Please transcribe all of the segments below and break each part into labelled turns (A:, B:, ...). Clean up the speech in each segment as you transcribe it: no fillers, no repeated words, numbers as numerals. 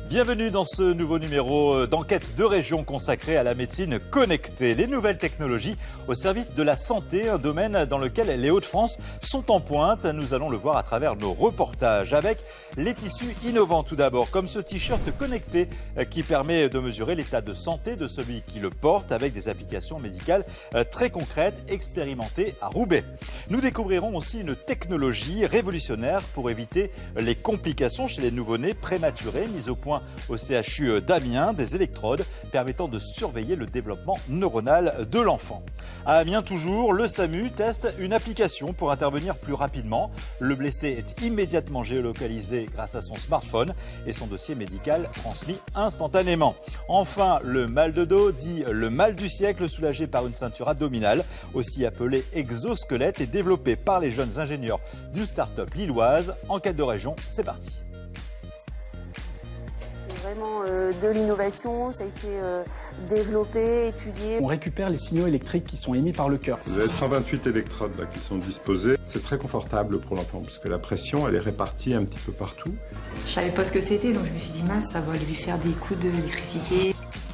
A: Bienvenue dans ce nouveau numéro d'enquête de région consacré à la médecine connectée. Les nouvelles technologies au service de la santé, un domaine dans lequel les Hauts-de-France sont en pointe. Nous allons le voir à travers nos reportages avec les tissus innovants tout d'abord, comme ce t-shirt connecté qui permet de mesurer l'état de santé de celui qui le porte avec des applications médicales très concrètes expérimentées à Roubaix. Nous découvrirons aussi une technologie révolutionnaire pour éviter les complications chez les nouveau-nés prématurés, mis au point au CHU d'Amiens, des électrodes permettant de surveiller le développement neuronal de l'enfant. À Amiens toujours, le SAMU teste une application pour intervenir plus rapidement. Le blessé est immédiatement géolocalisé grâce à son smartphone et son dossier médical transmis instantanément. Enfin, le mal de dos, dit le mal du siècle, soulagé par une ceinture abdominale, aussi appelée exosquelette, est développé par les jeunes ingénieurs d'une start-up lilloise. Enquête de région, c'est parti.
B: Vraiment de l'innovation, ça a été développé, étudié.
C: On récupère les signaux électriques qui sont émis par le cœur.
D: Vous avez 128 électrodes là, qui sont disposées. C'est très confortable pour l'enfant parce que la pression elle est répartie un petit peu partout.
E: Je savais pas ce que c'était, donc je me suis dit mince, ça va lui faire des coups d'électricité.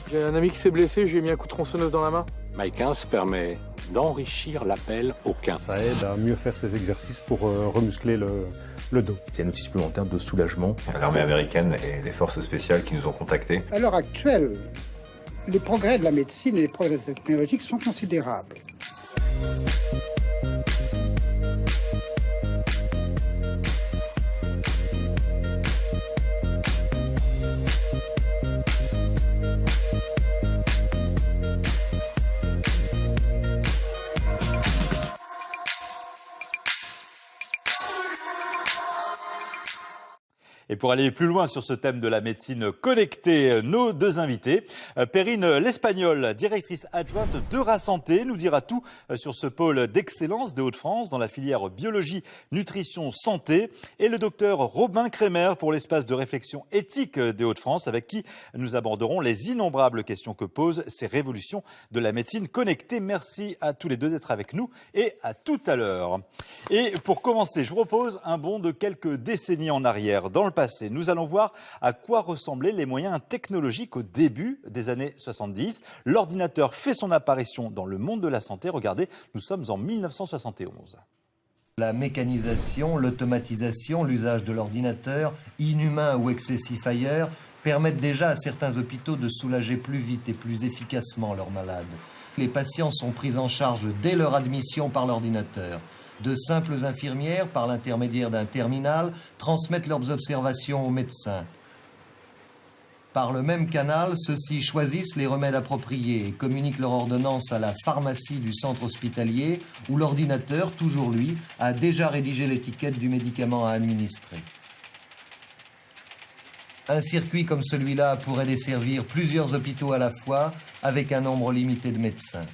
F: J'ai un ami qui s'est blessé, j'ai mis un coup de tronçonneuse dans la main.
G: My15 permet d'enrichir l'appel au 15.
H: Ça aide à mieux faire ses exercices pour remuscler le dos.
I: C'est un outil supplémentaire de soulagement.
J: L'armée américaine et les forces spéciales qui nous ont contactés.
K: À l'heure actuelle, les progrès de la médecine et les progrès technologiques sont considérables.
A: Et pour aller plus loin sur ce thème de la médecine connectée, nos deux invités, Perrine l'Espagnol, directrice adjointe d'Eurasanté, nous dira tout sur ce pôle d'excellence des Hauts-de-France dans la filière biologie, nutrition, santé, et le docteur Robin Kremer pour l'espace de réflexion éthique des Hauts-de-France, avec qui nous aborderons les innombrables questions que posent ces révolutions de la médecine connectée. Merci à tous les deux d'être avec nous et à tout à l'heure. Et pour commencer, je vous propose un bond de quelques décennies en arrière. Dans le passé, nous allons voir à quoi ressemblaient les moyens technologiques au début des années 70. L'ordinateur fait son apparition dans le monde de la santé. Regardez, nous sommes en 1971.
L: La mécanisation, l'automatisation, l'usage de l'ordinateur, inhumain ou excessif ailleurs, permettent déjà à certains hôpitaux de soulager plus vite et plus efficacement leurs malades. Les patients sont pris en charge dès leur admission par l'ordinateur. De simples infirmières, par l'intermédiaire d'un terminal, transmettent leurs observations aux médecins. Par le même canal, ceux-ci choisissent les remèdes appropriés et communiquent leur ordonnance à la pharmacie du centre hospitalier où l'ordinateur, toujours lui, a déjà rédigé l'étiquette du médicament à administrer. Un circuit comme celui-là pourrait desservir plusieurs hôpitaux à la fois avec un nombre limité de médecins.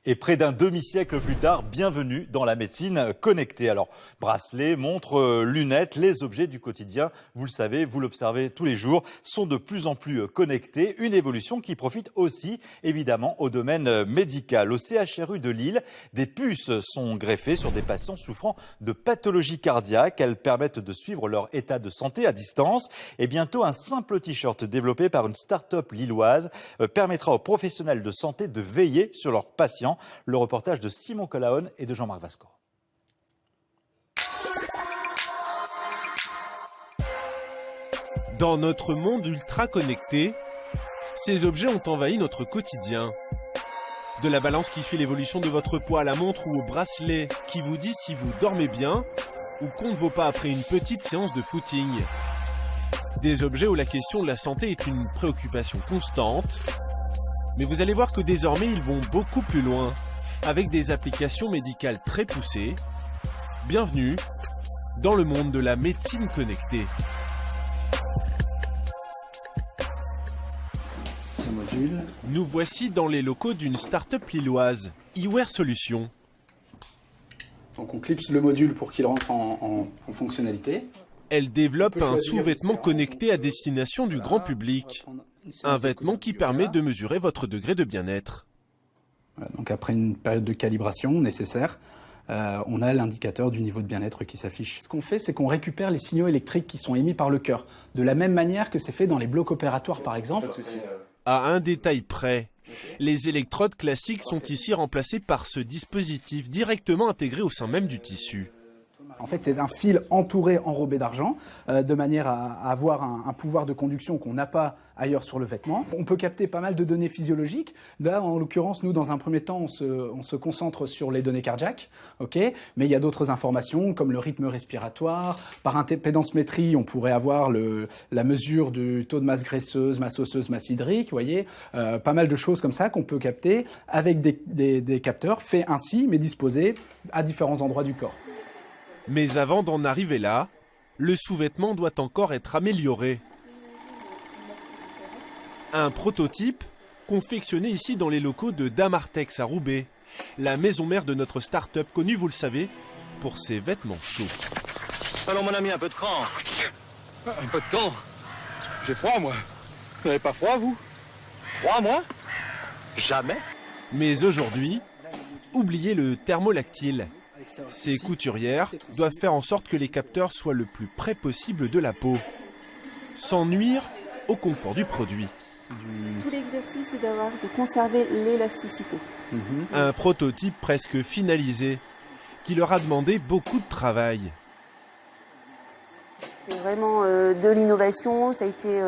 A: Et près d'un demi-siècle plus tard, bienvenue dans la médecine connectée. Alors, bracelets, montres, lunettes, les objets du quotidien, vous le savez, vous l'observez tous les jours, sont de plus en plus connectés. Une évolution qui profite aussi, évidemment, au domaine médical. Au CHRU de Lille, des puces sont greffées sur des patients souffrant de pathologies cardiaques. Elles permettent de suivre leur état de santé à distance. Et bientôt, un simple t-shirt développé par une start-up lilloise permettra aux professionnels de santé de veiller sur leurs patients. Le reportage de Simon Colaon et de Jean-Marc Vasco.
M: Dans notre monde ultra connecté, ces objets ont envahi notre quotidien. De la balance qui suit l'évolution de votre poids à la montre ou au bracelet qui vous dit si vous dormez bien ou compte vos pas après une petite séance de footing. Des objets où la question de la santé est une préoccupation constante. Mais vous allez voir que désormais, ils vont beaucoup plus loin, avec des applications médicales très poussées. Bienvenue dans le monde de la médecine connectée.
C: Ce module.
M: Nous voici dans les locaux d'une start-up lilloise, Iware Solutions.
C: Donc on clipse le module pour qu'il rentre en fonctionnalité.
M: Elle développe un sous-vêtement connecté à destination du grand public. Un vêtement qui permet de mesurer votre degré de bien-être.
C: Donc après une période de calibration nécessaire, on a l'indicateur du niveau de bien-être qui s'affiche. Ce qu'on fait, c'est qu'on récupère les signaux électriques qui sont émis par le cœur, de la même manière que c'est fait dans les blocs opératoires par exemple.
M: À un détail près, les électrodes classiques sont ici remplacées par ce dispositif directement intégré au sein même du tissu.
C: En fait, c'est un fil entouré, enrobé d'argent, de manière à avoir un pouvoir de conduction qu'on n'a pas ailleurs sur le vêtement. On peut capter pas mal de données physiologiques. Là, en l'occurrence, nous, dans un premier temps, on se concentre sur les données cardiaques, okay, mais il y a d'autres informations, comme le rythme respiratoire. Par impédancemétrie, on pourrait avoir la mesure du taux de masse graisseuse, masse osseuse, masse hydrique, vous voyez. Pas mal de choses comme ça qu'on peut capter avec des capteurs faits ainsi, mais disposés à différents endroits du corps.
M: Mais avant d'en arriver là, le sous-vêtement doit encore être amélioré. Un prototype confectionné ici dans les locaux de Damartex à Roubaix, la maison mère de notre start-up connue, vous le savez, pour ses vêtements chauds.
N: Allons mon ami, un peu de cran. Un peu de cran. J'ai froid moi. Vous n'avez pas froid vous? Froid moi? Jamais.
M: Mais aujourd'hui, oubliez le thermolactyle. Ces couturières doivent faire en sorte que les capteurs soient le plus près possible de la peau, sans nuire au confort du produit.
B: Tout l'exercice, c'est de conserver l'élasticité.
M: Un prototype presque finalisé, qui leur a demandé beaucoup de travail.
B: C'est vraiment de l'innovation, ça a été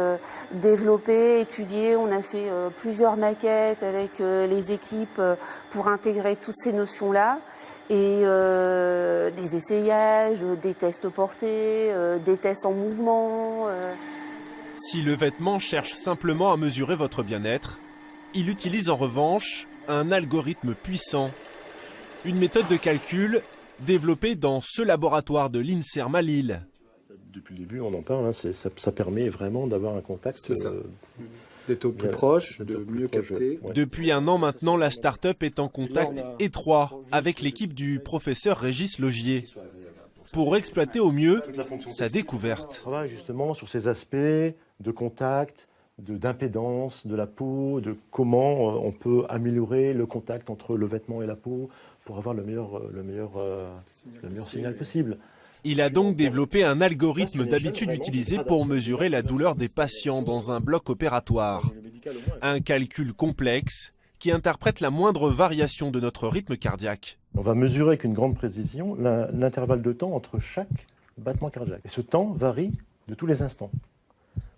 B: développé, étudié, on a fait plusieurs maquettes avec les équipes pour intégrer toutes ces notions-là. Et des essayages, des tests portés, des tests en mouvement.
M: Si le vêtement cherche simplement à mesurer votre bien-être, il utilise en revanche un algorithme puissant. Une méthode de calcul développée dans ce laboratoire de l'INSERM à Lille.
H: Depuis le début, on en parle, ça permet vraiment d'avoir un contact.
F: C'est ça. D'être au plus proche, de mieux capter.
H: Ouais.
M: Depuis un an maintenant, la start-up est en contact étroit avec l'équipe du professeur Régis Logier pour exploiter au mieux sa découverte.
H: On travaille justement sur ces aspects de contact, d'impédance de la peau, de comment on peut améliorer le contact entre le vêtement et la peau pour avoir le meilleur signal possible.
M: Il a donc développé un algorithme d'habitude utilisé pour mesurer la douleur des patients dans un bloc opératoire. Un calcul complexe qui interprète la moindre variation de notre rythme cardiaque.
H: On va mesurer avec une grande précision l'intervalle de temps entre chaque battement cardiaque. Et ce temps varie de tous les instants.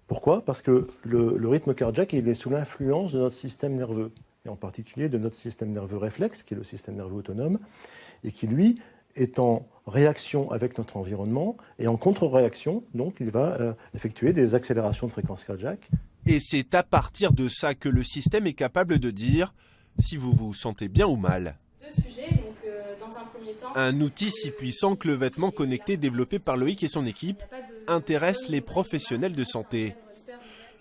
H: Pourquoi? Parce que le rythme cardiaque il est sous l'influence de notre système nerveux, et en particulier de notre système nerveux réflexe, qui est le système nerveux autonome, et qui, lui, est en réaction avec notre environnement, et en contre-réaction, donc il va effectuer des accélérations de fréquence cardiaque.
M: Et c'est à partir de ça que le système est capable de dire si vous vous sentez bien ou mal.
O: Deux sujets, donc dans un premier temps...
M: Un outil si puissant que le vêtement connecté développé par Loïc et son équipe intéresse les professionnels de santé.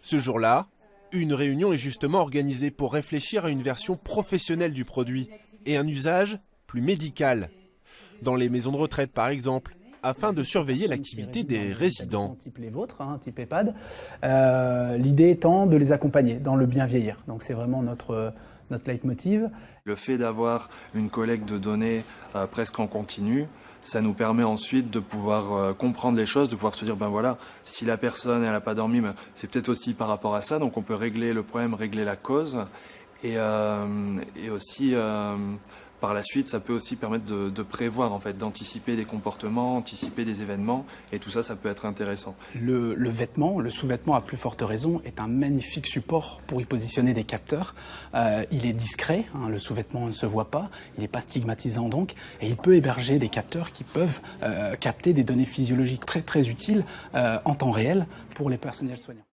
M: Ce jour-là, une réunion est justement organisée pour réfléchir à une version professionnelle du produit et un usage plus médical. Dans les maisons de retraite par exemple, afin de surveiller l'activité des résidents.
C: Type les vôtres, type EHPAD. L'idée étant de les accompagner dans le bien vieillir. Donc c'est vraiment notre leitmotiv.
P: Le fait d'avoir une collecte de données presque en continu, ça nous permet ensuite de pouvoir comprendre les choses, de pouvoir se dire, ben voilà, si la personne elle n'a pas dormi, ben, c'est peut-être aussi par rapport à ça, donc on peut régler le problème, régler la cause, et aussi... Par la suite, ça peut aussi permettre de prévoir, en fait, d'anticiper des comportements, anticiper des événements, et tout ça, ça peut être intéressant.
C: Le vêtement, le sous-vêtement à plus forte raison, est un magnifique support pour y positionner des capteurs. Il est discret, le sous-vêtement ne se voit pas, il n'est pas stigmatisant donc, et il peut héberger des capteurs qui peuvent capter des données physiologiques très très utiles en temps réel pour les personnels soignants.